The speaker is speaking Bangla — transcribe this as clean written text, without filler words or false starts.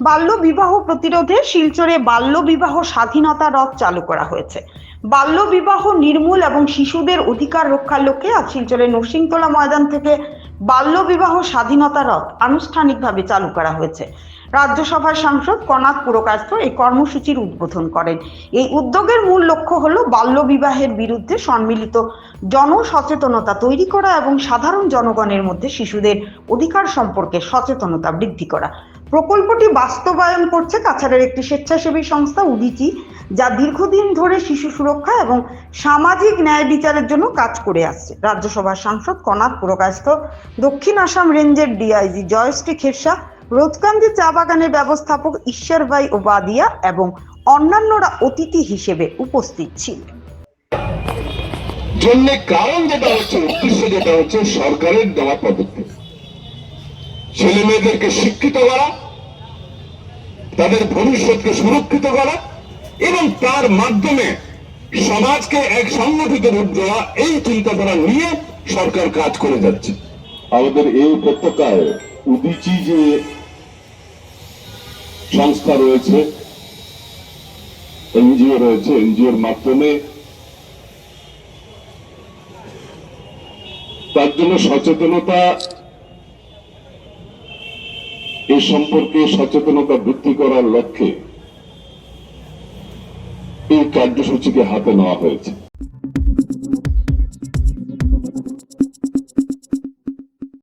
বাল্য বিবাহ প্রতিরোধে শিলচরে বাল্য বিবাহ স্বাধীনতা রথ চালু করা হয়েছে। বাল্য বিবাহ নির্মূল এবং শিশুদের অধিকার রক্ষার লক্ষ্যে আজ শিলচরের নরসিংতলা ময়দান থেকে বাল্য বিবাহ স্বাধীনতা রথ আনুষ্ঠানিকভাবে চালু করা হয়েছে। রাজ্যসভার সাংসদ কনাথ পুরকায়স্থ এই কর্মসূচির উদ্বোধন করেন। এই উদ্যোগের মূল লক্ষ্য হলো বাল্য বিবাহের বিরুদ্ধে সম্মিলিত জনসচেতনতা তৈরি করা এবং সাধারণ জনগণের মধ্যে শিশুদের অধিকার সম্পর্কে সচেতনতা বৃদ্ধি করা। প্রকল্পটি বাস্তবায়ন করছে কাছাড়ের একটি স্বেচ্ছাসেবী সংস্থা উদিচি, যা দীর্ঘদিন ধরে শিশু সুরক্ষা এবং সামাজিক ন্যায় বিচারের জন্য কাজ করে আসছে। রাজ্যসভার সাংসদ কনাথ পুরকায়স্থ, দক্ষিণ আসাম রেঞ্জের ডিআইজি জয়শ্রী খেরসা, রোজকান্দি চা বাগানের ব্যবস্থাপক ঈশ্বরভাই ওবাদিয়া এবং অন্যান্যরা অতিথি হিসেবে উপস্থিত ছিলেন। জন্য কারণ যেটা হচ্ছে, উদ্দেশ্য যেটা হচ্ছে সরকারের দেওয়া পদক্ষেপ, ছেলে মেয়েদেরকে শিক্ষিত করা, তাদের ভবিষ্যৎকে সুরক্ষিত করা এবং তার মাধ্যমে সমাজকে এক সংগঠিত রূপ দেওয়া, এই চিন্তাধারা নিয়ে সরকার কাজ করে যাচ্ছে। আমাদের এই উপত্যকায় উদিচি যে সংস্থা রয়েছে, এনজিও রয়েছে, এনজিওর মাধ্যমে তার জন্য সচেতনতা, এ সম্পর্কে সচেতনতা বৃদ্ধি করার লক্ষ্যে এই কার্যসূচিকে হাতে নেওয়া হয়েছে।